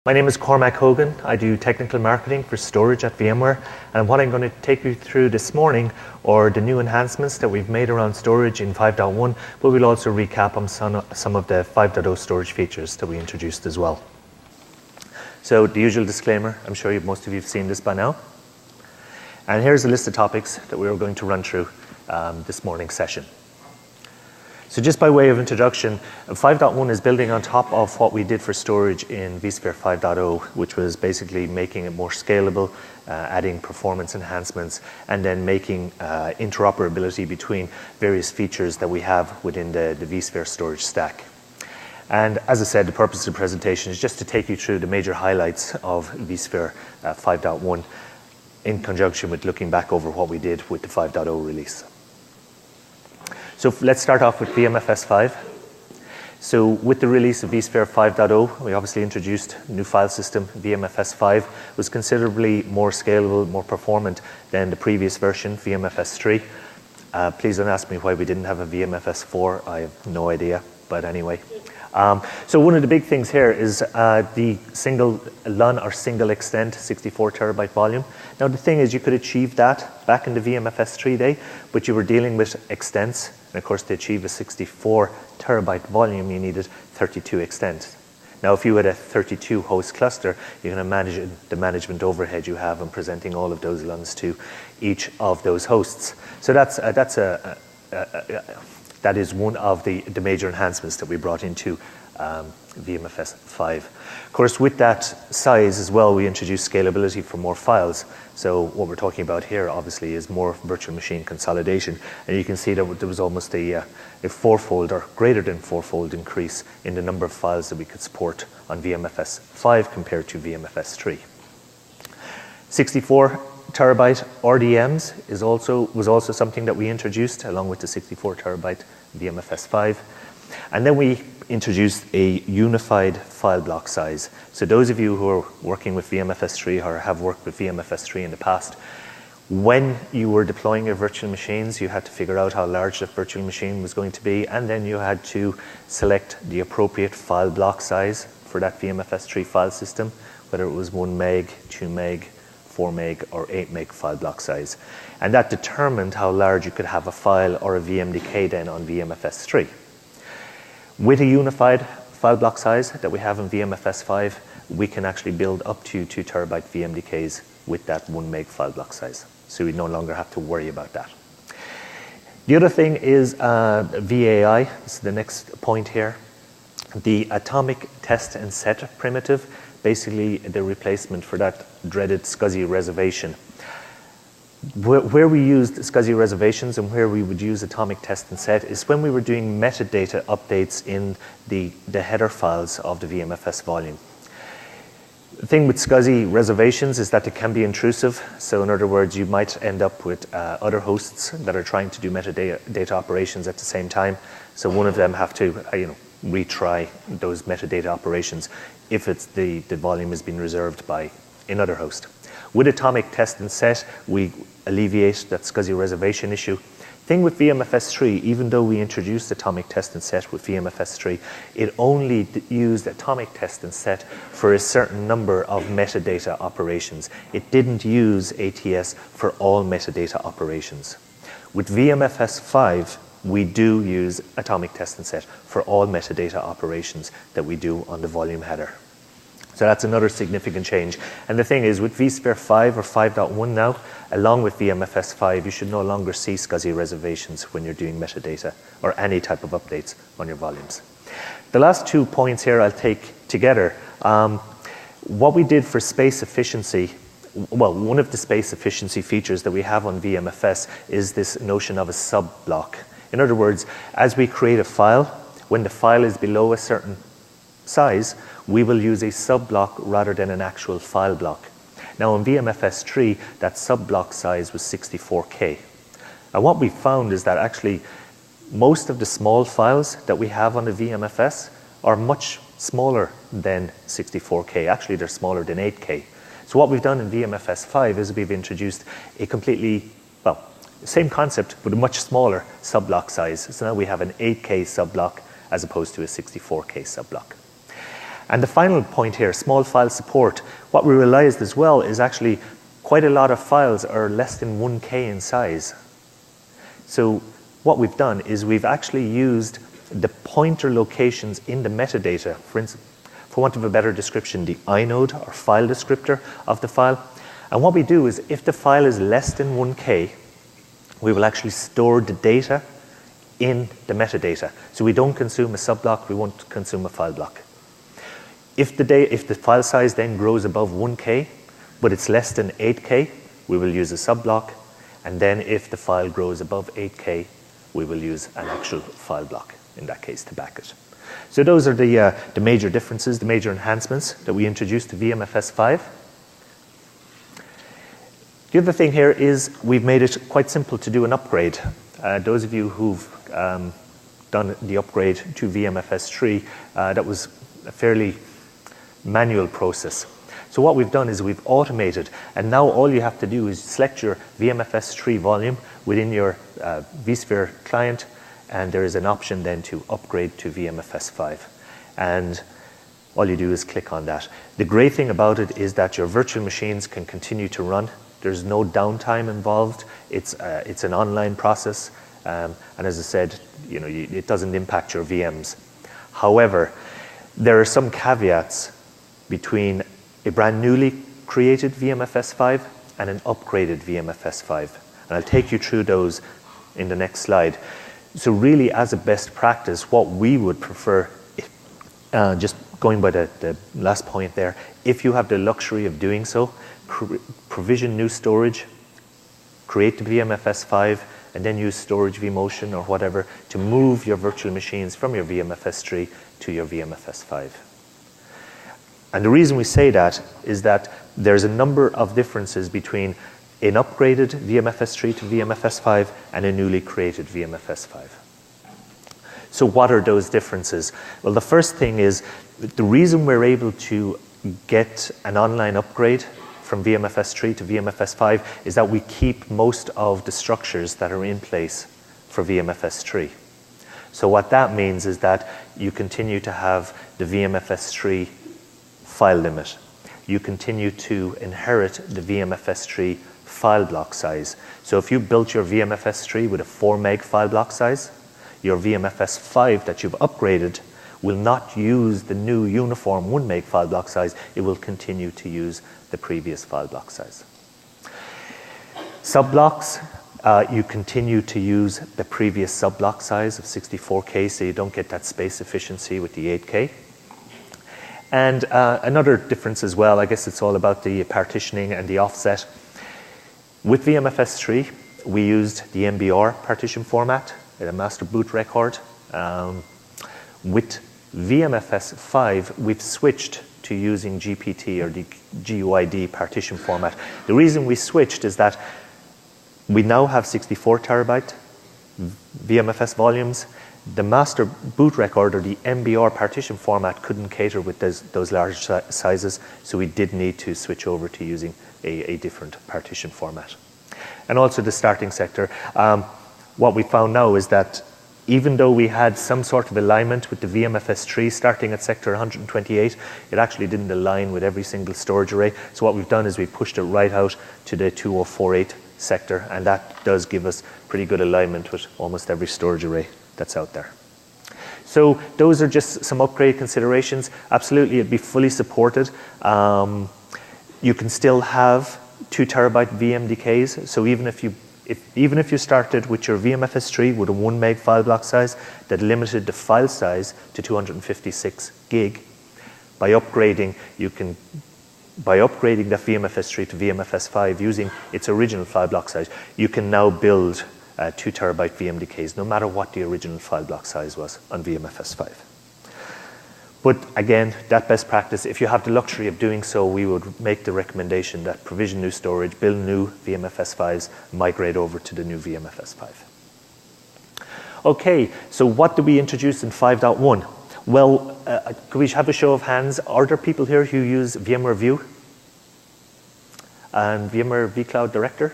My name is Cormac Hogan. I do technical marketing for storage at VMware, and what I'm going to take you through this morning are the new enhancements that we've made around storage in 5.1, but we'll also recap on some of the 5.0 storage features that we introduced as well. So the usual disclaimer, I'm sure most of you have seen this by now. And here's a list of topics that we're going to run through this morning's session. So just by way of introduction, 5.1 is building on top of what we did for storage in vSphere 5.0, which was basically making it more scalable, adding performance enhancements, and then making interoperability between various features that we have within the vSphere storage stack. And as I said, the purpose of the presentation is just to take you through the major highlights of vSphere 5.1 in conjunction with looking back over what we did with the 5.0 release. So let's start off with VMFS 5. So with the release of vSphere 5.0, we obviously introduced a new file system. VMFS 5 was considerably more scalable, more performant than the previous version, VMFS 3. Please don't ask me why we didn't have a VMFS 4. I have no idea, but anyway. So one of the big things here is the single LUN or single extent 64 terabyte volume. Now the thing is, you could achieve that back in the VMFS 3 day, but you were dealing with extents. And of course, to achieve a 64 terabyte volume, you needed 32 extents. Now, if you had a 32 host cluster, you can imagine the management overhead you have in presenting all of those LUNs to each of those hosts. So that is one of the major enhancements that we brought into VMFS 5. Of course, with that size as well, we introduced scalability for more files. So what we're talking about here, obviously, is more virtual machine consolidation. And you can see that there was almost a fourfold or greater than fourfold increase in the number of files that we could support on VMFS 5 compared to VMFS 3. 64 terabyte RDMs was also something that we introduced along with the 64 terabyte VMFS 5. And then we introduced a unified file block size. So those of you who are working with VMFS 3 or have worked with VMFS 3 in the past, when you were deploying your virtual machines, you had to figure out how large the virtual machine was going to be, and then you had to select the appropriate file block size for that VMFS 3 file system, whether it was 1 meg, 2 meg, 4 meg, or 8 meg file block size. And that determined how large you could have a file or a VMDK then on VMFS 3. With a unified file block size that we have in VMFS 5, we can actually build up to 2 terabyte VMDKs with that 1 meg file block size. So we no longer have to worry about that. The other thing is VAAI. This is the next point here. The atomic test and set primitive, basically the replacement for that dreaded SCSI reservation. Where we used SCSI reservations and where we would use atomic test and set is when we were doing metadata updates in the header files of the VMFS volume. The thing with SCSI reservations is that they can be intrusive. So in other words, you might end up with other hosts that are trying to do metadata operations at the same time. So one of them have to retry those metadata operations if it's the volume has been reserved by another host. With atomic test and set, we alleviate that SCSI reservation issue. Thing with VMFS 3, even though we introduced atomic test and set with VMFS 3, it only used atomic test and set for a certain number of metadata operations. It didn't use ATS for all metadata operations. With VMFS 5, we do use atomic test and set for all metadata operations that we do on the volume header. So that's another significant change. And the thing is, with vSphere 5 or 5.1 now, along with VMFS 5, you should no longer see SCSI reservations when you're doing metadata or any type of updates on your volumes. The last 2 points here I'll take together. What we did for space efficiency, well, one of the space efficiency features that we have on VMFS is this notion of a sub-block. In other words, as we create a file, when the file is below a certain size, we will use a sub-block rather than an actual file block. Now in VMFS 3, that sub-block size was 64K. And what we found is that actually most of the small files that we have on the VMFS are much smaller than 64K. Actually, they're smaller than 8K. So what we've done in VMFS 5 is we've introduced a completely, well, same concept, but a much smaller sub-block size. So now we have an 8K sub-block as opposed to a 64K sub-block. And the final point here, small file support. What we realized as well is actually quite a lot of files are less than 1K in size. So what we've done is we've actually used the pointer locations in the metadata, for instance, for want of a better description, the inode or file descriptor of the file. And what we do is if the file is less than 1K, we will actually store the data in the metadata. So we don't consume a subblock, we won't consume a file block. If the file size then grows above 1K, but it's less than 8K, we will use a subblock. And then if the file grows above 8K, we will use an actual file block, in that case, to back it. So those are the major differences, the major enhancements that we introduced to VMFS5. The other thing here is we've made it quite simple to do an upgrade. Those of you who've done the upgrade to VMFS3, that was a fairly manual process. So what we've done is we've automated, and now all you have to do is select your VMFS3 volume within your vSphere client, and there is an option then to upgrade to VMFS5. And all you do is click on that. The great thing about it is that your virtual machines can continue to run. There's no downtime involved. It's an online process, and as I said, it doesn't impact your VMs. However, there are some caveats between a brand newly created VMFS5 and an upgraded VMFS5. And I'll take you through those in the next slide. So really, as a best practice, what we would prefer, just going by the last point there, if you have the luxury of doing so, provision new storage, create the VMFS5, and then use storage vMotion or whatever to move your virtual machines from your VMFS3 to your VMFS5. And the reason we say that is that there's a number of differences between an upgraded VMFS3 to VMFS5 and a newly created VMFS5. So what are those differences? Well, the first thing is the reason we're able to get an online upgrade from VMFS3 to VMFS5 is that we keep most of the structures that are in place for VMFS3. So what that means is that you continue to have the VMFS3 file limit. You continue to inherit the VMFS3 file block size. So if you built your VMFS3 with a 4 meg file block size, your VMFS5 that you've upgraded will not use the new uniform 1 meg file block size. It will continue to use the previous file block size. Subblocks, you continue to use the previous subblock size of 64K, so you don't get that space efficiency with the 8K. And another difference as well, I guess it's all about the partitioning and the offset. With VMFS3, we used the MBR partition format, a master boot record. With VMFS5, we've switched to using GPT or the GUID partition format. The reason we switched is that we now have 64 terabyte VMFS volumes. The master boot record or the MBR partition format couldn't cater with those large sizes, so we did need to switch over to using a different partition format. And also the starting sector. What we found now is that even though we had some sort of alignment with the VMFS3 starting at sector 128, it actually didn't align with every single storage array. So what we've done is we've pushed it right out to the 2048 sector, and that does give us pretty good alignment with almost every storage array that's out there. So those are just some upgrade considerations. Absolutely, it'd be fully supported. You can still have 2 terabyte VMDKs. So even if you started with your VMFS3 with a 1 meg file block size that limited the file size to 256 gig, by upgrading the VMFS3 to VMFS5 using its original file block size, you can now build 2 terabyte VMDKs, no matter what the original file block size was on VMFS5. But again, that best practice, if you have the luxury of doing so, we would make the recommendation that provision new storage, build new VMFS5s, migrate over to the new VMFS5. Okay, so what did we introduce in 5.1? Well, could we have a show of hands? Are there people here who use VMware View and VMware vCloud Director?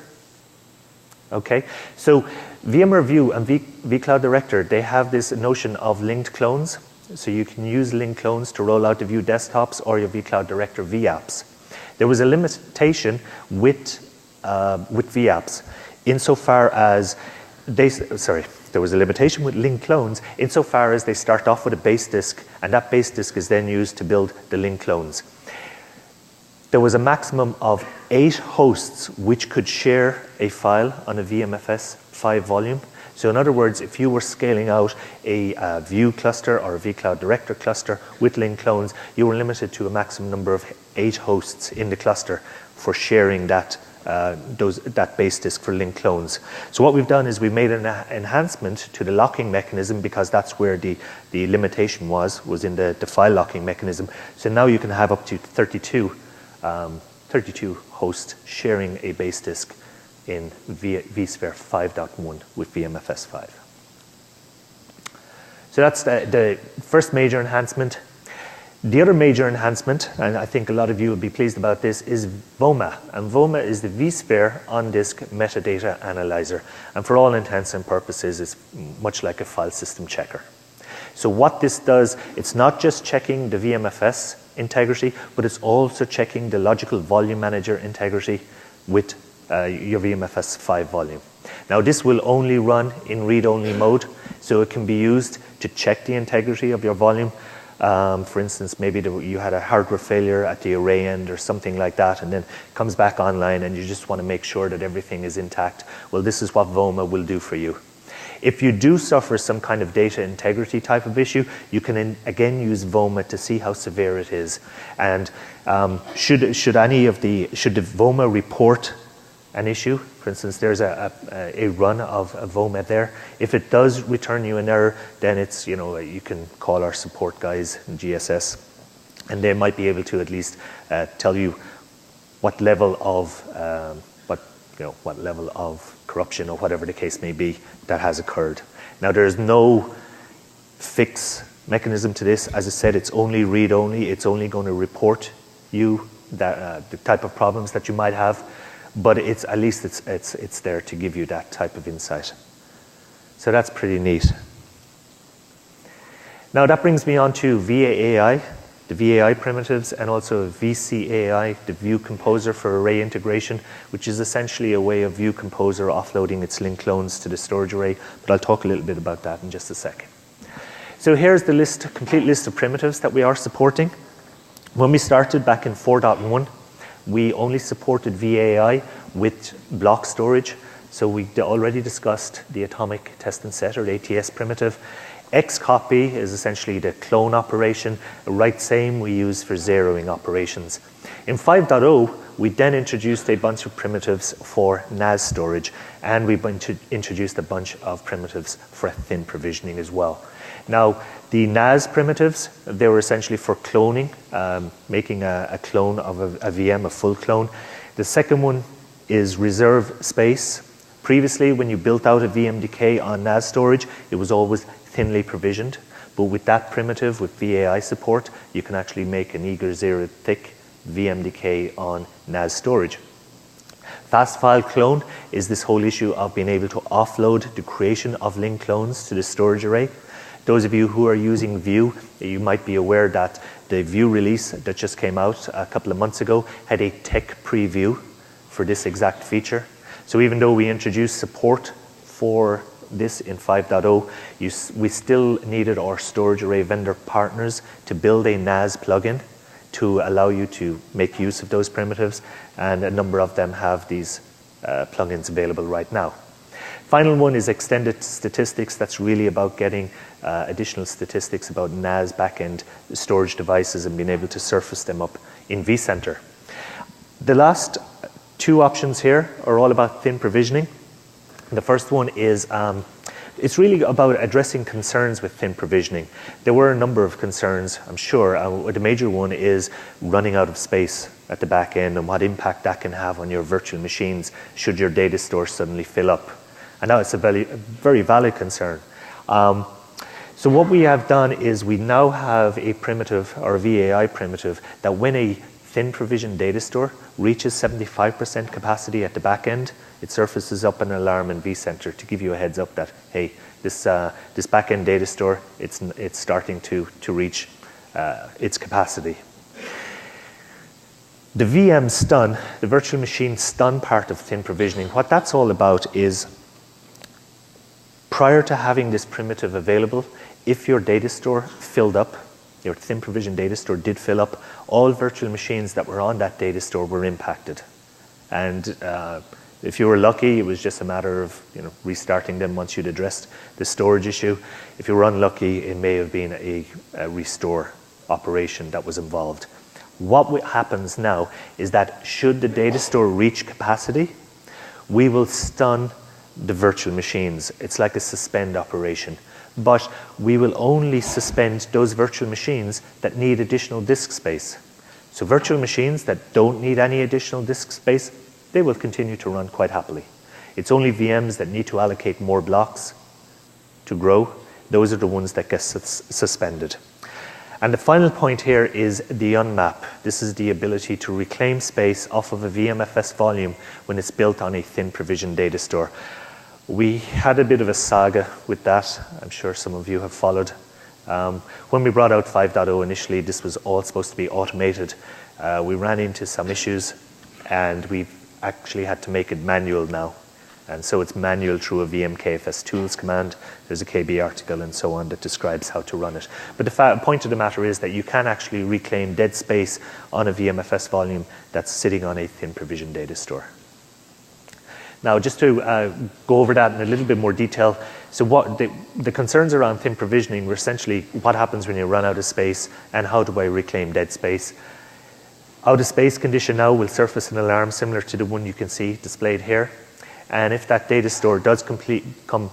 Okay, so VMware View and vCloud Director, they have this notion of linked clones. So you can use link clones to roll out the View desktops or your vCloud Director vApps. There was a limitation with vApps insofar as there was a limitation with link clones insofar as they start off with a base disk, and that base disk is then used to build the link clones. There was a maximum of 8 hosts which could share a file on a VMFS 5 volume. So in other words, if you were scaling out a View cluster or a vCloud Director cluster with link clones, you were limited to a maximum number of 8 hosts in the cluster for sharing that base disk for link clones. So what we've done is we've made an enhancement to the locking mechanism, because that's where the limitation was in the file locking mechanism. So now you can have up to 32 hosts sharing a base disk in vSphere 5.1 with VMFS 5. So that's the first major enhancement. The other major enhancement, and I think a lot of you will be pleased about this, is VOMA. And VOMA is the vSphere on-disk metadata analyzer. And for all intents and purposes, it's much like a file system checker. So what this does, it's not just checking the VMFS integrity, but it's also checking the logical volume manager integrity with your VMFS 5 volume. Now this will only run in read-only mode, so it can be used to check the integrity of your volume. For instance, maybe you had a hardware failure at the array end or something like that, and then it comes back online and you just want to make sure that everything is intact. Well, this is what VOMA will do for you. If you do suffer some kind of data integrity type of issue, you can again use VOMA to see how severe it is. And should the VOMA report an issue, for instance, there's a run of a VOMA there. If it does return you an error, then it's, you can call our support guys in GSS, and they might be able to at least tell you what level of corruption or whatever the case may be that has occurred. Now there's no fix mechanism to this. As I said, it's only read-only. It's only going to report you that the type of problems that you might have. But at least it's there to give you that type of insight. So that's pretty neat. Now that brings me on to VAAI, the VAAI primitives, and also VCAI, the View Composer for array integration, which is essentially a way of View Composer offloading its link clones to the storage array. But I'll talk a little bit about that in just a second. So here's the complete list of primitives that we are supporting. When we started back in 4.1, we only supported VAAI with block storage. So we already discussed the atomic test and set, or the ATS primitive. Xcopy is essentially the clone operation. Write same we use for zeroing operations. In 5.0, we then introduced a bunch of primitives for NAS storage, and we introduced a bunch of primitives for thin provisioning as well. Now, the NAS primitives, they were essentially for cloning, making a clone of a VM, a full clone. The second one is reserve space. Previously, when you built out a VMDK on NAS storage, it was always thinly provisioned. But with that primitive, with VAAI support, you can actually make an eager zero thick VMDK on NAS storage. Fast file clone is this whole issue of being able to offload the creation of link clones to the storage array. Those of you who are using View, you might be aware that the View release that just came out a couple of months ago had a tech preview for this exact feature. So even though we introduced support for this in 5.0, we still needed our storage array vendor partners to build a NAS plugin to allow you to make use of those primitives, and a number of them have these plugins available right now. Final one is extended statistics. That's really about getting additional statistics about NAS backend storage devices and being able to surface them up in vCenter. The last two options here are all about thin provisioning. The first one is it's really about addressing concerns with thin provisioning. There were a number of concerns, I'm sure. The major one is running out of space at the back end and what impact that can have on your virtual machines should your data store suddenly fill up. And now it's a very valid concern. So what we have done is we now have a primitive, or a VAAI primitive, that when a thin provision data store reaches 75% capacity at the back end, it surfaces up an alarm in vCenter to give you a heads up that, hey, this back end data store, it's starting to reach its capacity. The VM stun, the virtual machine stun part of thin provisioning, what that's all about is prior to having this primitive available, if your data store filled up, your thin provision data store did fill up, all virtual machines that were on that data store were impacted. And if you were lucky, it was just a matter of restarting them once you'd addressed the storage issue. If you were unlucky, it may have been a restore operation that was involved. What happens now is that should the data store reach capacity, we will stun the virtual machines. It's like a suspend operation. But we will only suspend those virtual machines that need additional disk space. So virtual machines that don't need any additional disk space, they will continue to run quite happily. It's only VMs that need to allocate more blocks to grow. Those are the ones that get suspended. And the final point here is the unmap. This is the ability to reclaim space off of a VMFS volume when it's built on a thin provision data store. We had a bit of a saga with that. I'm sure some of you have followed. When we brought out 5.0 initially, this was all supposed to be automated. We ran into some issues, and we've actually had to make it manual now. And so it's manual through a vmkfs tools command. There's a KB article and so on that describes how to run it. But the point of the matter is that you can actually reclaim dead space on a VMFS volume that's sitting on a thin provision data store. Now, just to go over that in a little bit more detail, so what the concerns around thin provisioning were essentially what happens when you run out of space and how do I reclaim dead space. Out of space condition now will surface an alarm similar to the one you can see displayed here. And if that data store does come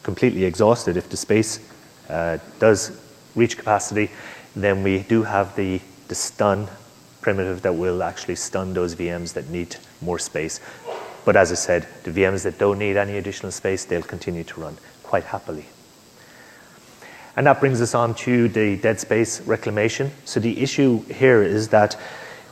completely exhausted, if the space does reach capacity, then we do have the stun primitive that will actually stun those VMs that need more space. But as I said, the VMs that don't need any additional space, they'll continue to run quite happily. And that brings us on to the dead space reclamation. So the issue here is that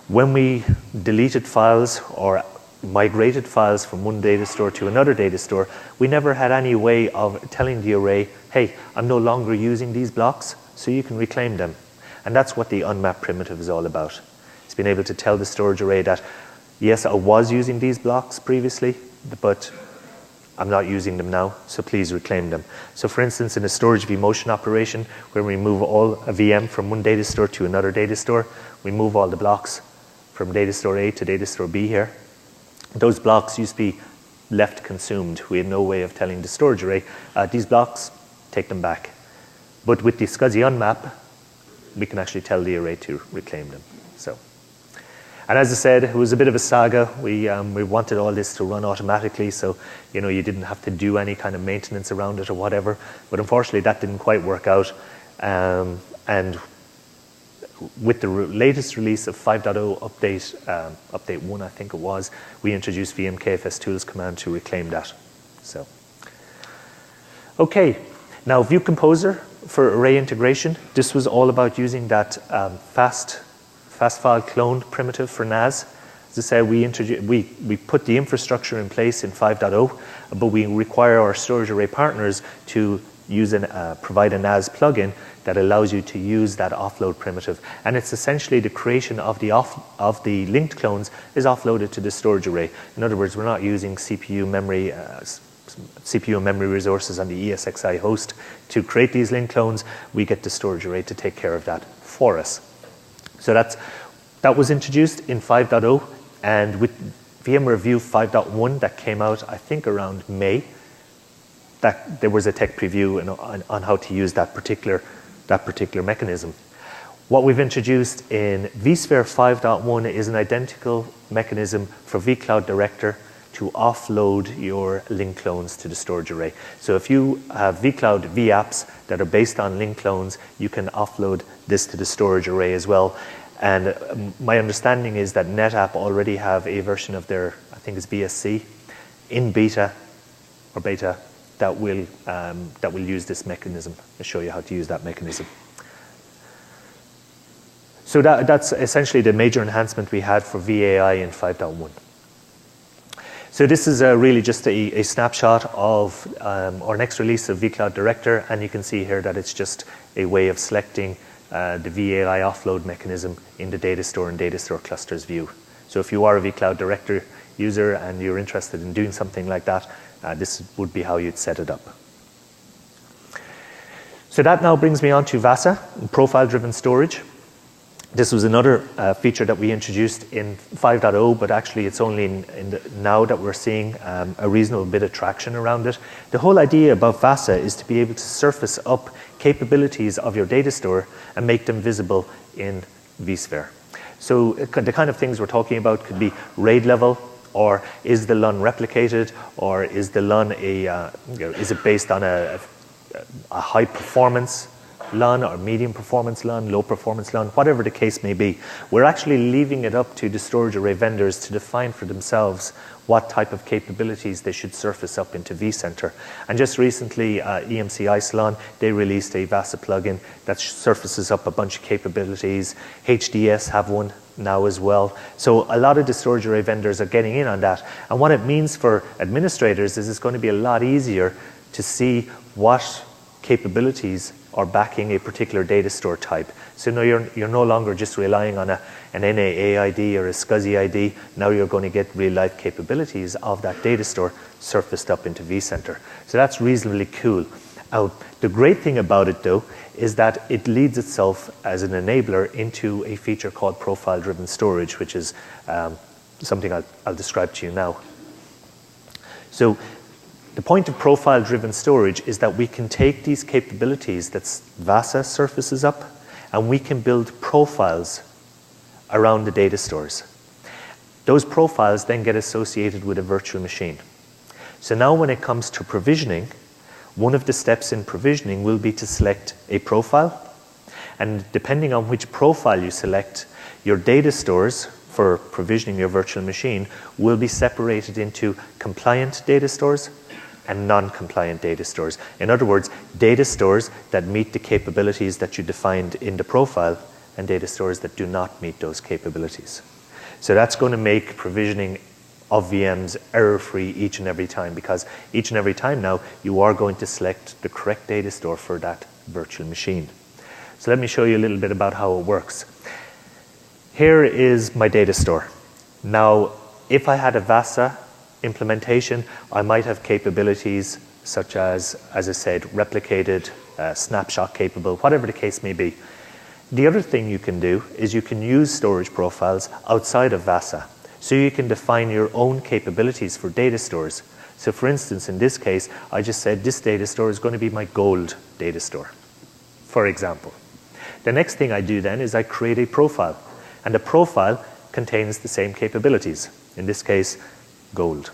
when we deleted files or migrated files from one data store to another data store, we never had any way of telling the array, hey, I'm no longer using these blocks, so you can reclaim them. And that's what the unmap primitive is all about. It's been able to tell the storage array that, yes, I was using these blocks previously, but I'm not using them now, so please reclaim them. So for instance, in a storage vMotion operation, where we move a VM from one data store to another data store, we move all the blocks from data store A to data store B here. Those blocks used to be left consumed. We had no way of telling the storage array, these blocks, take them back. But with the SCSI unmap, we can actually tell the array to reclaim them. And as I said, it was a bit of a saga. We wanted all this to run automatically, so you didn't have to do any kind of maintenance around it or whatever. But unfortunately, that didn't quite work out. And with the latest release of 5.0 update 1, I think it was, we introduced vmkfs tools command to reclaim that. So, okay. Now, View Composer for array integration. This was all about using that fast file clone primitive for NAS. As I said, we put the infrastructure in place in 5.0, but we require our storage array partners to use provide a NAS plugin that allows you to use that offload primitive. And it's essentially the creation of the linked clones is offloaded to the storage array. In other words, we're not using CPU and memory resources on the ESXi host to create these linked clones. We get the storage array to take care of that for us. So that was introduced in 5.0, and with VMware View 5.1 that came out, I think around May, that there was a tech preview on how to use that particular mechanism. What we've introduced in vSphere 5.1 is an identical mechanism for vCloud Director to offload your link clones to the storage array. So if you have vCloud vApps that are based on link clones, you can offload this to the storage array as well. And my understanding is that NetApp already have a version of their, I think it's VSC, in beta that will use this mechanism. I'll show you how to use that mechanism. So that's essentially the major enhancement we had for VAAI in 5.1. So this is really just a snapshot of our next release of vCloud Director, and you can see here that it's just a way of selecting the VAAI offload mechanism in the data store and data store clusters view. So if you are a vCloud Director user and you're interested in doing something like that, this would be how you'd set it up. So that now brings me on to VASA, profile-driven storage. This was another feature that we introduced in 5.0, but actually it's only now that we're seeing a reasonable bit of traction around it. The whole idea about VASA is to be able to surface up capabilities of your data store and make them visible in vSphere. So the kind of things we're talking about could be RAID level, or is the LUN replicated, or is the LUN is it based on a high performance LUN or medium performance LUN, low performance LUN, whatever the case may be. We're actually leaving it up to the storage array vendors to define for themselves what type of capabilities they should surface up into vCenter. And just recently, EMC Isilon, they released a VASA plugin that surfaces up a bunch of capabilities. HDS have one now as well. So a lot of the storage array vendors are getting in on that. And what it means for administrators is it's going to be a lot easier to see what capabilities are backing a particular data store type. So now you're no longer just relying on an NAA ID or a SCSI ID. Now you're going to get real-life capabilities of that data store surfaced up into vCenter. So that's reasonably cool. The great thing about it, though, is that it leads itself as an enabler into a feature called profile-driven storage, which is something I'll describe to you now. So the point of profile-driven storage is that we can take these capabilities that VASA surfaces up, and we can build profiles around the data stores. Those profiles then get associated with a virtual machine. So now when it comes to provisioning, one of the steps in provisioning will be to select a profile, and depending on which profile you select, your data stores for provisioning your virtual machine will be separated into compliant data stores and non-compliant data stores. In other words, data stores that meet the capabilities that you defined in the profile and data stores that do not meet those capabilities. So that's going to make provisioning of VMs error-free each and every time, because each and every time now you are going to select the correct data store for that virtual machine. So let me show you a little bit about how it works. Here is my data store. Now, if I had a VASA implementation, I might have capabilities such as I said, replicated, snapshot capable, whatever the case may be. The other thing you can do is you can use storage profiles outside of VASA. So you can define your own capabilities for data stores. So for instance, in this case, I just said this data store is going to be my gold data store, for example. The next thing I do then is I create a profile. And the profile contains the same capabilities. In this case, gold.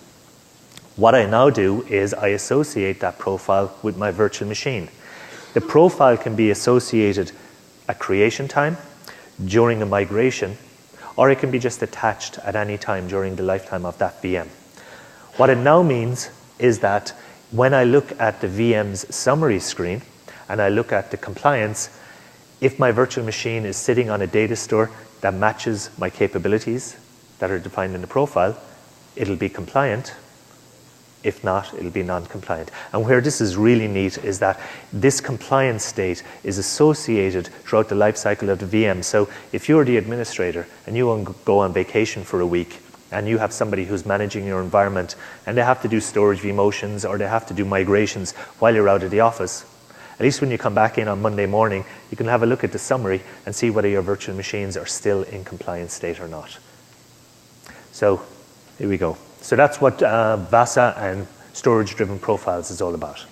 What I now do is I associate that profile with my virtual machine. The profile can be associated at creation time, during a migration, or it can be just attached at any time during the lifetime of that VM. What it now means is that when I look at the VM's summary screen and I look at the compliance, if my virtual machine is sitting on a data store that matches my capabilities that are defined in the profile, it'll be compliant. If not, it'll be non-compliant. And where this is really neat is that this compliance state is associated throughout the life cycle of the VM. So if you're the administrator and you go on vacation for a week and you have somebody who's managing your environment and they have to do storage vMotions or they have to do migrations while you're out of the office, at least when you come back in on Monday morning, you can have a look at the summary and see whether your virtual machines are still in compliance state or not. So here we go. So that's what VASA and storage-driven profiles is all about.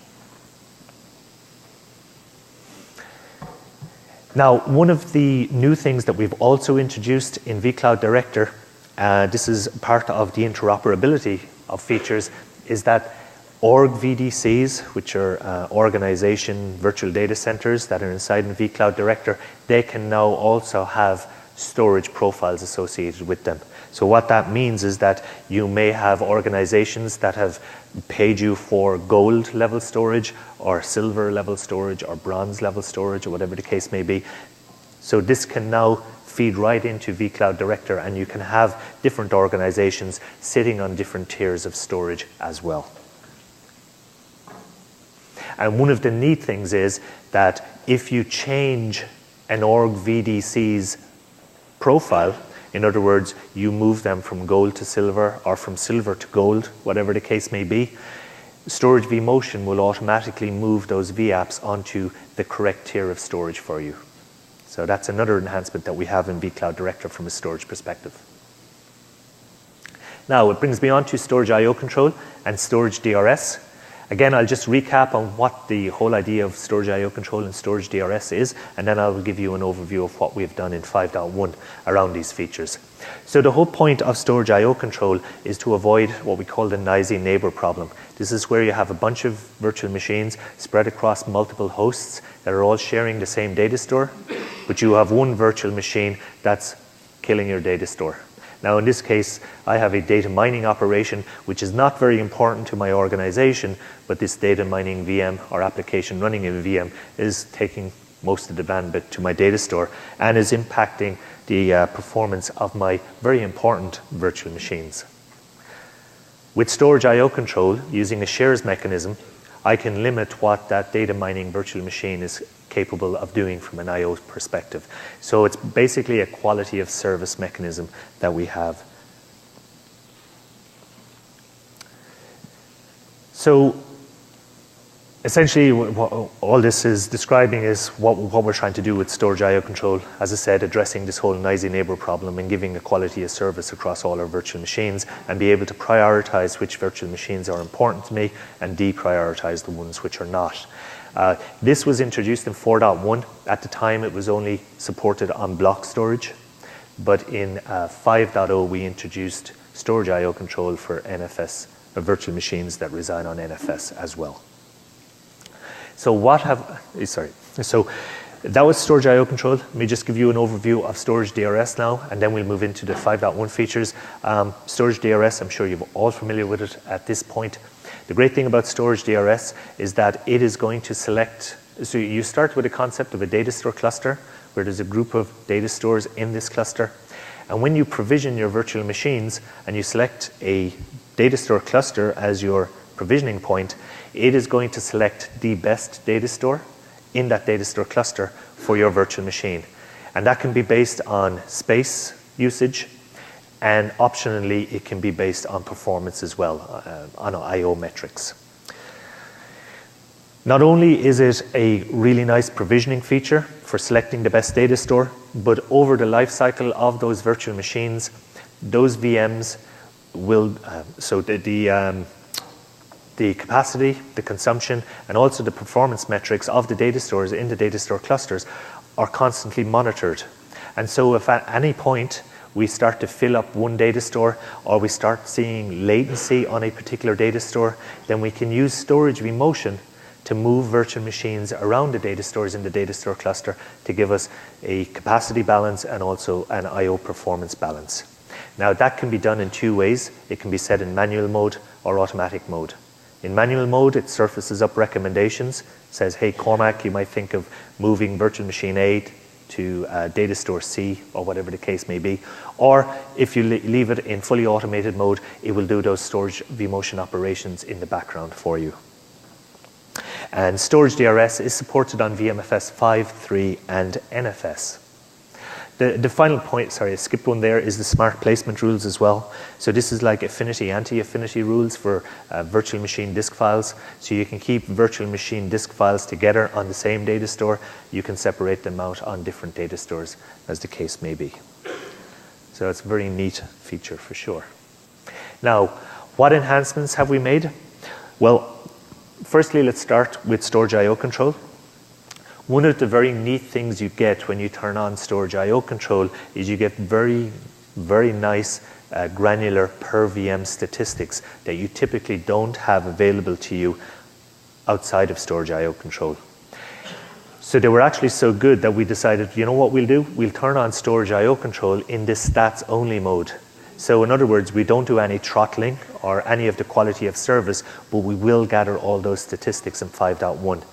Now, one of the new things that we've also introduced in vCloud Director, this is part of the interoperability of features, is that org VDCs, which are organization virtual data centers that are inside in vCloud Director, they can now also have storage profiles associated with them. So what that means is that you may have organizations that have paid you for gold level storage or silver level storage or bronze level storage or whatever the case may be. So this can now feed right into vCloud Director, and you can have different organizations sitting on different tiers of storage as well. And one of the neat things is that if you change an org VDC's profile, in other words, you move them from gold to silver or from silver to gold, whatever the case may be, Storage vMotion will automatically move those vApps onto the correct tier of storage for you. So that's another enhancement that we have in vCloud Director from a storage perspective. Now, it brings me on to Storage IO Control and Storage DRS. Again, I'll just recap on what the whole idea of Storage IO Control and Storage DRS is, and then I'll give you an overview of what we've done in 5.1 around these features. So the whole point of Storage IO Control is to avoid what we call the noisy neighbor problem. This is where you have a bunch of virtual machines spread across multiple hosts that are all sharing the same data store, but you have one virtual machine that's killing your data store. Now, in this case, I have a data mining operation, which is not very important to my organization, but this data mining VM or application running in a VM is taking most of the bandwidth to my data store and is impacting the performance of my very important virtual machines. With Storage IO Control, using a shares mechanism, I can limit what that data mining virtual machine is capable of doing from an IO perspective. So it's basically a quality of service mechanism that we have. So essentially, what all this is describing is what we're trying to do with Storage IO Control. As I said, addressing this whole noisy neighbor problem and giving a quality of service across all our virtual machines and be able to prioritize which virtual machines are important to me and deprioritize the ones which are not. This was introduced in 4.1. At the time, it was only supported on block storage. But in 5.0, we introduced Storage IO Control for NFS, virtual machines that reside on NFS as well. So So that was Storage IO Control. Let me just give you an overview of Storage DRS now, and then we'll move into the 5.1 features. Storage DRS, I'm sure you're all familiar with it at this point. The great thing about Storage DRS is that it is going to select, so you start with a concept of a data store cluster, where there's a group of data stores in this cluster. And when you provision your virtual machines and you select a data store cluster as your provisioning point, it is going to select the best data store in that data store cluster for your virtual machine. And that can be based on space usage, and optionally it can be based on performance as well, on IO metrics. Not only is it a really nice provisioning feature for selecting the best data store, but over the life cycle of those virtual machines, those VMs will, the capacity, the consumption, and also the performance metrics of the data stores in the data store clusters are constantly monitored. And so if at any point we start to fill up one data store or we start seeing latency on a particular data store, then we can use Storage vMotion to move virtual machines around the data stores in the data store cluster to give us a capacity balance and also an IO performance balance. Now, that can be done in two ways. It can be set in manual mode or automatic mode. In manual mode, it surfaces up recommendations, says, hey, Cormac, you might think of moving virtual machine A to data store C, or whatever the case may be. Or if you leave it in fully automated mode, it will do those Storage vMotion operations in the background for you. And Storage DRS is supported on VMFS 5, 3, and NFS. The final point, sorry, I skipped one there, is the smart placement rules as well. So this is like affinity, anti-affinity rules for virtual machine disk files. So you can keep virtual machine disk files together on the same data store. You can separate them out on different data stores, as the case may be. So it's a very neat feature for sure. Now, what enhancements have we made? Well, firstly, let's start with Storage IO Control. One of the very neat things you get when you turn on Storage IO Control is you get very, very nice granular per VM statistics that you typically don't have available to you outside of Storage IO Control. So they were actually so good that we decided, you know what we'll do? We'll turn on Storage IO Control in this stats only mode. So in other words, we don't do any throttling or any of the quality of service, but we will gather all those statistics in 5.1.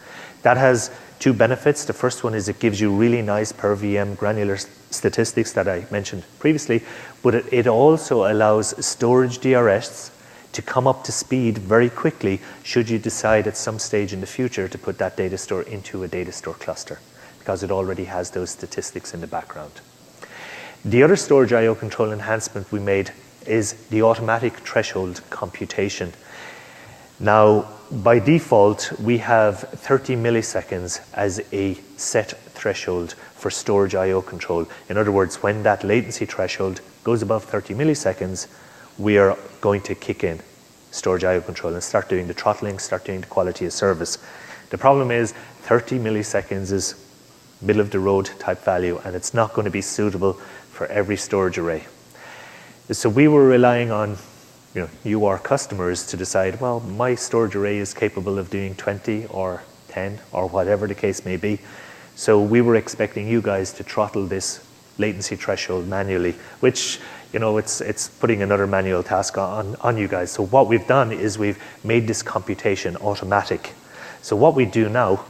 That has two benefits. The first one is it gives you really nice per VM granular statistics that I mentioned previously, but it also allows storage DRS to come up to speed very quickly should you decide at some stage in the future to put that data store into a data store cluster, because it already has those statistics in the background. The other storage I/O control enhancement we made is the automatic threshold computation. Now, by default, we have 30 milliseconds as a set threshold for storage I/O control. In other words, when that latency threshold goes above 30 milliseconds, we are going to kick in storage I/O control and start doing the throttling, start doing the quality of service. The problem is 30 milliseconds is middle of the road type value, and it's not going to be suitable for every storage array. So we were relying on you, our customers, to decide, well, my storage array is capable of doing 20 or 10 or whatever the case may be. So we were expecting you guys to throttle this latency threshold manually, which, it's putting another manual task on you guys. So what we've done is we've made this computation automatic. So what we do now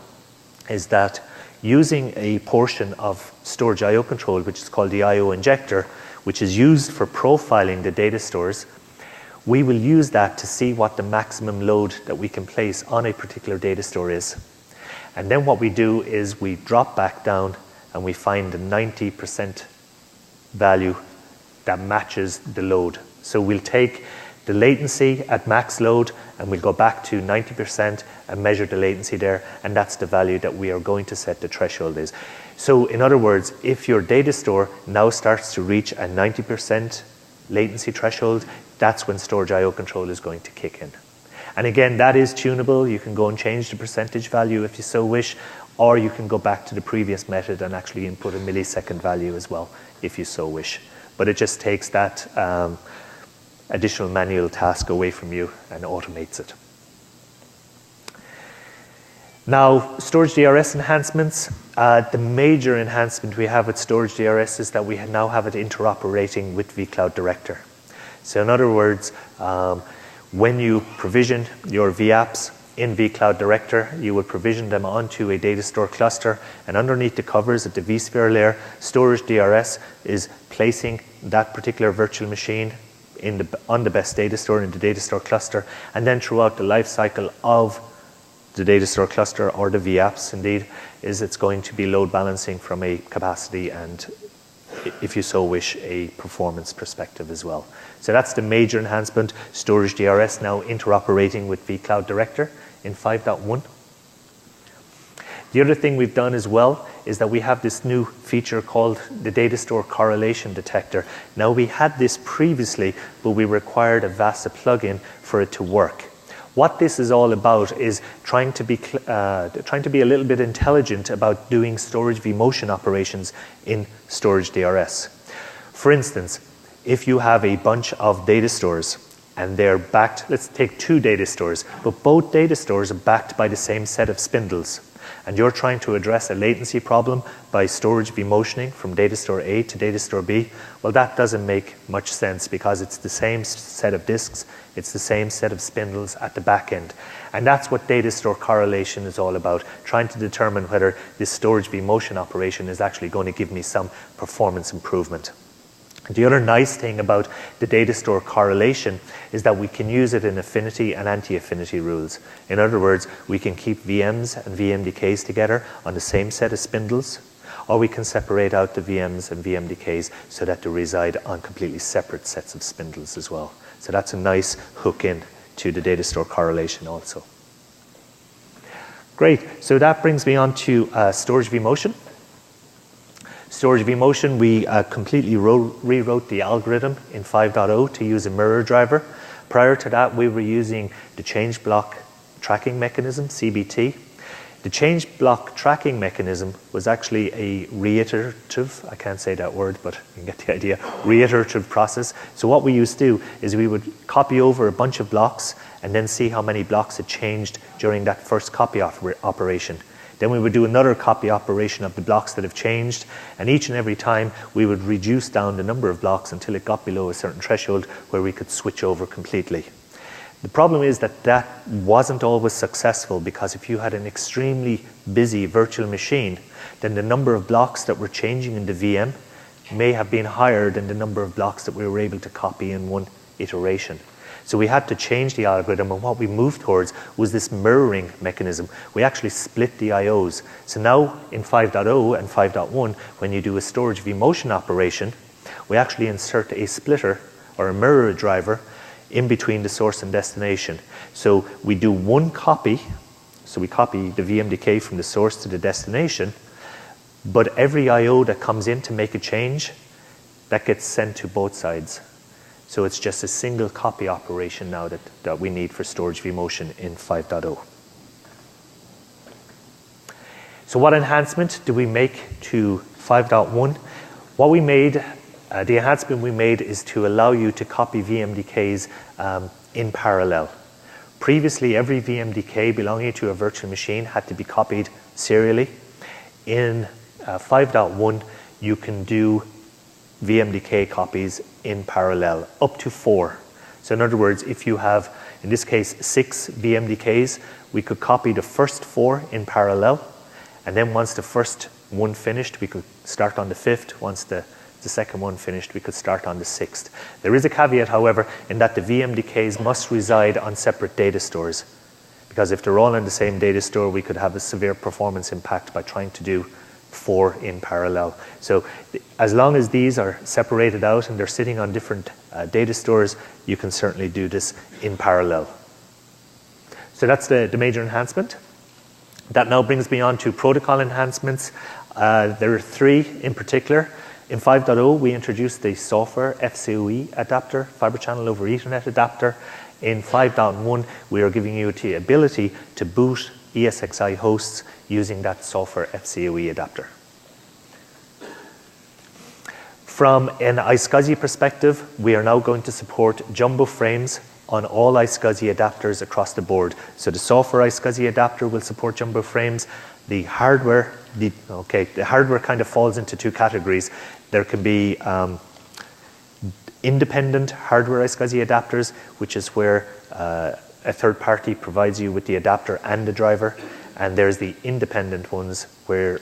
is that using a portion of storage I/O control, which is called the I/O injector, which is used for profiling the data stores, we will use that to see what the maximum load that we can place on a particular data store is. And then what we do is we drop back down and we find the 90% value that matches the load. So we'll take the latency at max load and we'll go back to 90% and measure the latency there, and that's the value that we are going to set the threshold is. So in other words, if your data store now starts to reach a 90% latency threshold, that's when storage I/O control is going to kick in. And again, that is tunable. You can go and change the percentage value if you so wish, or you can go back to the previous method and actually input a millisecond value as well if you so wish. But it just takes that additional manual task away from you and automates it. Now, storage DRS enhancements. The major enhancement we have with storage DRS is that we now have it interoperating with vCloud Director. So in other words, when you provision your vApps in vCloud Director, you will provision them onto a data store cluster, and underneath the covers at the vSphere layer, storage DRS is placing that particular virtual machine on the best data store in the data store cluster, and then throughout the life cycle of the data store cluster, or the vApps indeed, it's going to be load balancing from a capacity and, if you so wish, a performance perspective as well. So that's the major enhancement, storage DRS now interoperating with vCloud Director in 5.1. The other thing we've done as well is that we have this new feature called the data store correlation detector. Now, we had this previously, but we required a VASA plugin for it to work. What this is all about is trying to be a little bit intelligent about doing storage vMotion operations in storage DRS. For instance, if you have a bunch of data stores and they're backed, let's take 2 data stores, but both data stores are backed by the same set of spindles, and you're trying to address a latency problem by storage vMotioning from data store A to data store B, well, that doesn't make much sense because it's the same set of disks, it's the same set of spindles at the back end. And that's what data store correlation is all about, trying to determine whether this storage vMotion operation is actually going to give me some performance improvement. The other nice thing about the data store correlation is that we can use it in affinity and anti-affinity rules. In other words, we can keep VMs and VMDKs together on the same set of spindles, or we can separate out the VMs and VMDKs so that they reside on completely separate sets of spindles as well. So that's a nice hook in to the data store correlation also. Great, so that brings me on to storage vMotion. Storage vMotion, we completely rewrote the algorithm in 5.0 to use a mirror driver. Prior to that, we were using the change block tracking mechanism, CBT. The change block tracking mechanism was actually a reiterative, I can't say that word, but you can get the idea, reiterative process. So what we used to do is we would copy over a bunch of blocks and then see how many blocks had changed during that first copy operation. Then we would do another copy operation of the blocks that have changed, and each and every time we would reduce down the number of blocks until it got below a certain threshold where we could switch over completely. The problem is that that wasn't always successful, because if you had an extremely busy virtual machine, then the number of blocks that were changing in the VM may have been higher than the number of blocks that we were able to copy in one iteration. So we had to change the algorithm, and what we moved towards was this mirroring mechanism. We actually split the IOs. So now in 5.0 and 5.1, when you do a storage vMotion operation, we actually insert a splitter or a mirror driver in between the source and destination. So we do one copy, so we copy the VMDK from the source to the destination, but every IO that comes in to make a change, that gets sent to both sides. So it's just a single copy operation now that we need for storage vMotion in 5.0. So what enhancement do we make to 5.1? What we made, the enhancement we made is to allow you to copy VMDKs in parallel. Previously, every VMDK belonging to a virtual machine had to be copied serially. In 5.1, you can do VMDK copies in parallel, up to 4. So in other words, if you have, in this case, 6 VMDKs, we could copy the first 4 in parallel, and then once the first one finished, we could start on the 5th. Once the second one finished, we could start on the 6th. There is a caveat, however, in that the VMDKs must reside on separate data stores, because if they're all in the same data store, we could have a severe performance impact by trying to do 4 in parallel. So as long as these are separated out and they're sitting on different data stores, you can certainly do this in parallel. So that's the major enhancement. That now brings me on to protocol enhancements. There are 3 in particular. In 5.0, we introduced the software FCOE adapter, Fiber Channel over Ethernet adapter. In 5.1, we are giving you the ability to boot ESXi hosts using that software FCOE adapter. From an iSCSI perspective, we are now going to support jumbo frames on all iSCSI adapters across the board. So the software iSCSI adapter will support jumbo frames. The hardware, the hardware kind of falls into 2 categories. There can be independent hardware iSCSI adapters, which is where a third party provides you with the adapter and the driver. And there's the independent ones where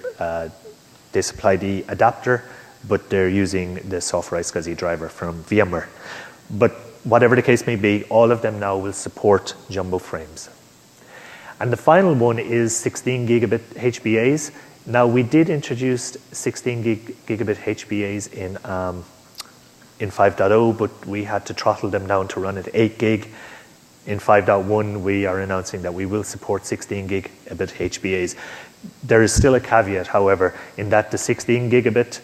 they supply the adapter, but they're using the software iSCSI driver from VMware. But whatever the case may be, all of them now will support jumbo frames. And the final one is 16 gigabit HBAs. Now, we did introduce 16 gigabit HBAs in 5.0, but we had to throttle them down to run at 8 gig. In 5.1, we are announcing that we will support 16 gigabit HBAs. There is still a caveat, however, in that the 16 gigabit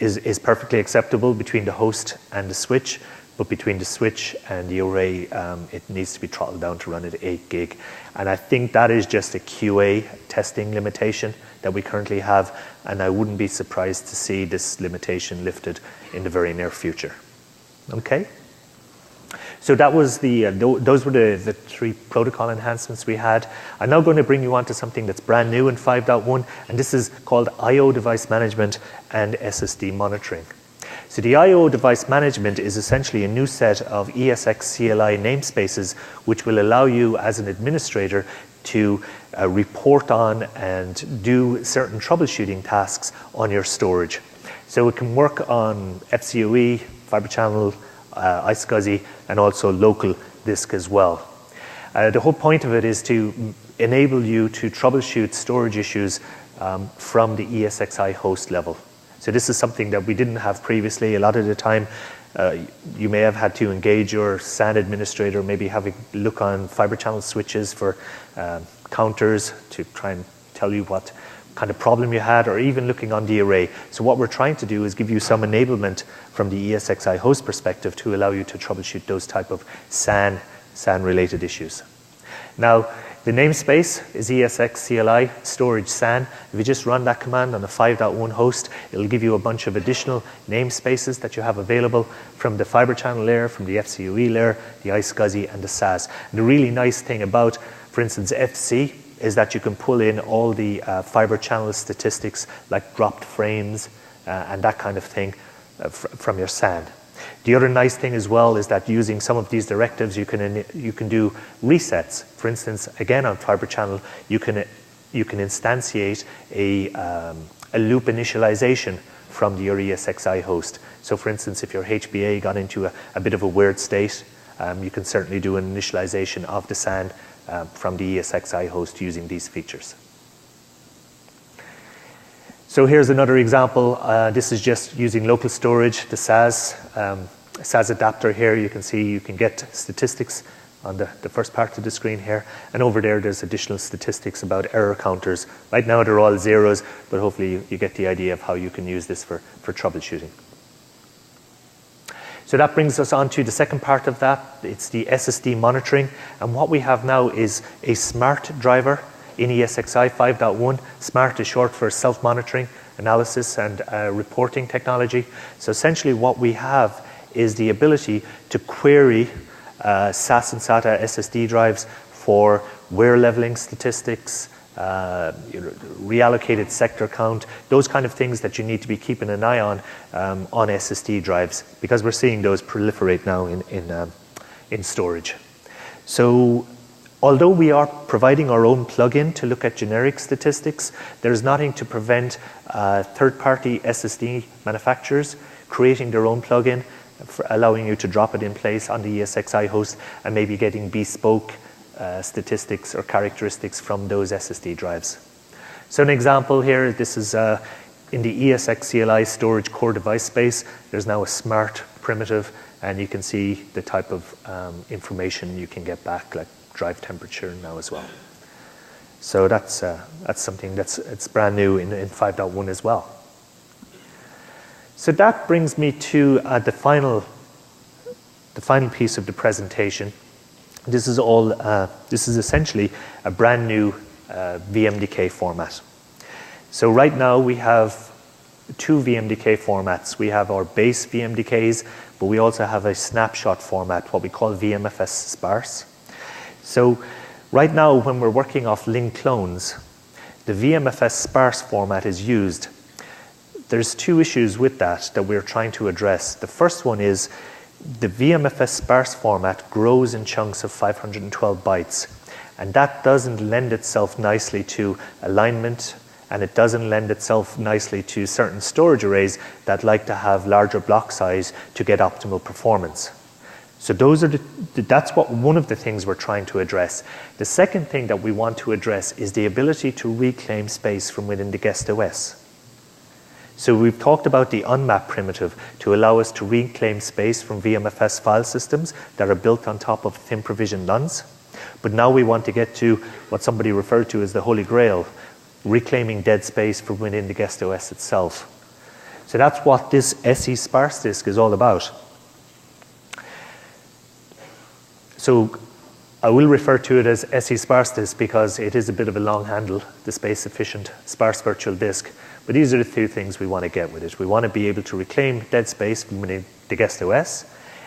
is perfectly acceptable between the host and the switch, but between the switch and the array, it needs to be throttled down to run at 8 gig. And I think that is just a QA testing limitation that we currently have, and I wouldn't be surprised to see this limitation lifted in the very near future. Okay? So that was those were the 3 protocol enhancements we had. I'm now going to bring you on to something that's brand new in 5.1, and this is called I/O device management and SSD monitoring. So the I/O device management is essentially a new set of ESX CLI namespaces which will allow you as an administrator to report on and do certain troubleshooting tasks on your storage. So it can work on FCOE, Fiber Channel, iSCSI, and also local disk as well. The whole point of it is to enable you to troubleshoot storage issues from the ESXi host level. So this is something that we didn't have previously. A lot of the time, you may have had to engage your SAN administrator, maybe have a look on Fiber Channel switches for counters to try and tell you what kind of problem you had, or even looking on the array. So what we're trying to do is give you some enablement from the ESXi host perspective to allow you to troubleshoot those type of SAN-related issues. Now, the namespace is ESX CLI storage SAN. If you just run that command on a 5.1 host, it'll give you a bunch of additional namespaces that you have available from the Fiber Channel layer, from the FCOE layer, the iSCSI, and the SAS. And the really nice thing about, for instance, FC is that you can pull in all the Fiber Channel statistics like dropped frames and that kind of thing from your SAN. The other nice thing as well is that using some of these directives, you can do resets. For instance, again on Fiber Channel, you can instantiate a loop initialization from your ESXi host. So for instance, if your HBA got into a bit of a weird state, you can certainly do an initialization of the SAN from the ESXi host using these features. So here's another example. This is just using local storage, the SAS adapter here. You can see you can get statistics on the first part of the screen here. And over there, there's additional statistics about error counters. Right now, they're all zeros, but hopefully you get the idea of how you can use this for troubleshooting. So that brings us on to the second part of that. It's the SSD monitoring. And what we have now is a smart driver in ESXi 5.1. Smart is short for self-monitoring, analysis, and reporting technology. So essentially what we have is the ability to query SAS and SATA SSD drives for wear leveling statistics, reallocated sector count, those kind of things that you need to be keeping an eye on SSD drives, because we're seeing those proliferate now in storage. So although we are providing our own plugin to look at generic statistics, there's nothing to prevent third-party SSD manufacturers creating their own plugin, allowing you to drop it in place on the ESXi host and maybe getting bespoke statistics or characteristics from those SSD drives. So an example here, this is in the ESX CLI storage core device space. There's now a smart primitive, and you can see the type of information you can get back, like drive temperature now as well. So that's something it's brand new in 5.1 as well. So that brings me to the final piece of the presentation. This is all. This is essentially a brand new VMDK format. So right now we have two VMDK formats. We have our base VMDKs, but we also have a snapshot format, what we call VMFS Sparse. So right now, when we're working off link clones, the VMFS Sparse format is used. There's two issues with that we're trying to address. The first one is the VMFS Sparse format grows in chunks of 512 bytes, and that doesn't lend itself nicely to alignment, and it doesn't lend itself nicely to certain storage arrays that like to have larger block size to get optimal performance. So that's one of the things we're trying to address. The second thing that we want to address is the ability to reclaim space from within the guest OS. So we've talked about the unmap primitive to allow us to reclaim space from VMFS file systems that are built on top of thin provision LUNs. But now we want to get to what somebody referred to as the Holy Grail, reclaiming dead space from within the guest OS itself. So that's what this SE Sparse disk is all about. So I will refer to it as SE Sparse disk because it is a bit of a long handle, the space efficient sparse virtual disk. But these are the two things we want to get with it. We want to be able to reclaim dead space from within the guest OS,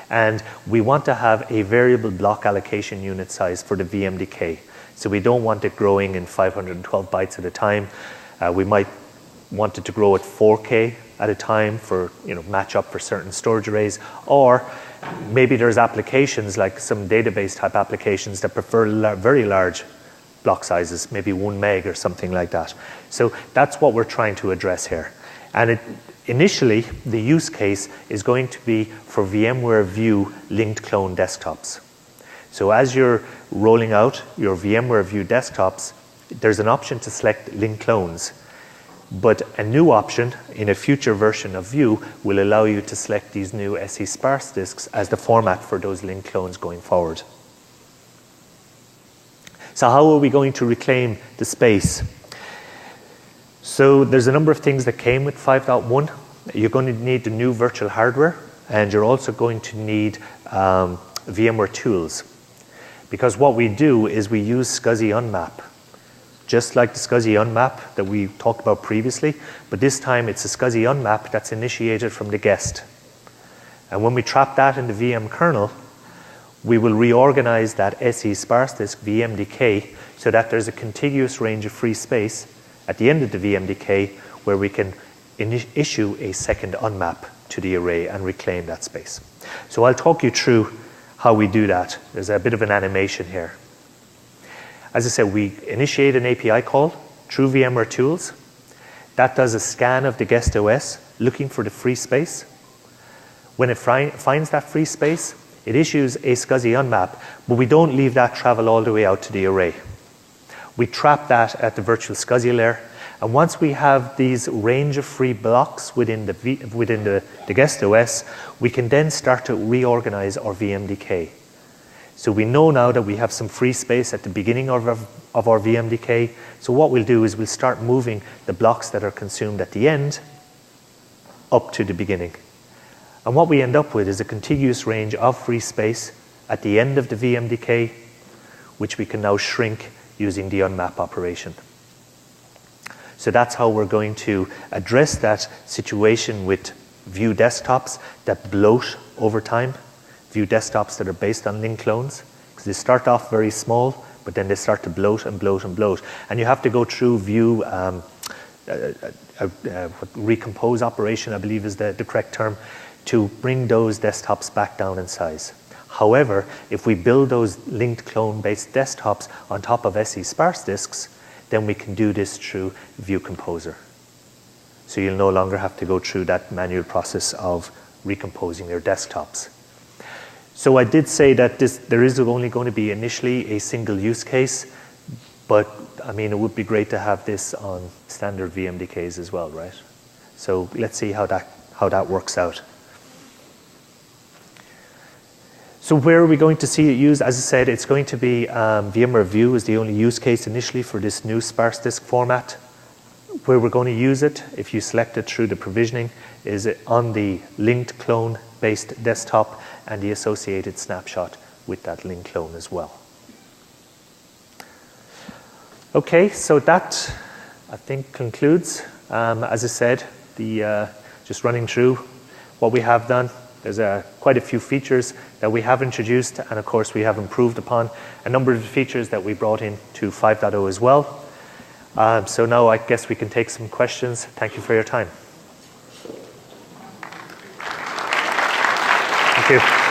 and we want to have a variable block allocation unit size for the VMDK. So we don't want it growing in 512 bytes at a time. We might want it to grow at 4K at a time for, match up for certain storage arrays, or maybe there's applications like some database type applications that prefer very large block sizes, maybe 1 meg or something like that. So that's what we're trying to address here. And initially, the use case is going to be for VMware View linked clone desktops. So as you're rolling out your VMware View desktops, there's an option to select link clones. But a new option in a future version of View will allow you to select these new SE Sparse disks as the format for those link clones going forward. So how are we going to reclaim the space? So there's a number of things that came with 5.1. You're going to need the new virtual hardware, and you're also going to need VMware tools. Because what we do is we use SCSI Unmap, just like the SCSI Unmap that we talked about previously, but this time it's a SCSI Unmap that's initiated from the guest. And when we trap that in the VM kernel, we will reorganize that SE Sparse disk VMDK so that there's a contiguous range of free space at the end of the VMDK where we can issue a second unmap to the array and reclaim that space. So I'll talk you through how we do that. There's a bit of an animation here. As I said, we initiate an API call through VMware tools. That does a scan of the guest OS, looking for the free space. When it finds that free space, it issues a SCSI unmap, but we don't leave that travel all the way out to the array. We trap that at the virtual SCSI layer, and once we have these range of free blocks within the guest OS, we can then start to reorganize our VMDK. So we know now that we have some free space at the beginning of our VMDK. So what we'll do is we'll start moving the blocks that are consumed at the end up to the beginning. And what we end up with is a contiguous range of free space at the end of the VMDK, which we can now shrink using the unmap operation. So that's how we're going to address that situation with view desktops that bloat over time. View desktops that are based on link clones, because they start off very small, but then they start to bloat and bloat and bloat. And you have to go through view recompose operation, I believe is the correct term, to bring those desktops back down in size. However, if we build those linked clone-based desktops on top of SE Sparse disks, then we can do this through View Composer. So you'll no longer have to go through that manual process of recomposing your desktops. So I did say that there is only going to be initially a single use case, but I mean, it would be great to have this on standard VMDKs as well, right? So let's see how that works out. So where are we going to see it used? As I said, it's going to be VMware View is the only use case initially for this new sparse disk format. Where we're going to use it, if you select it through the provisioning, is on the linked clone-based desktop and the associated snapshot with that linked clone as well. Okay, so that, I think, concludes. As I said, just running through what we have done. There's quite a few features that we have introduced, and of course we have improved upon a number of features that we brought in to 5.0 as well. So now I guess we can take some questions. Thank you for your time. Thank you.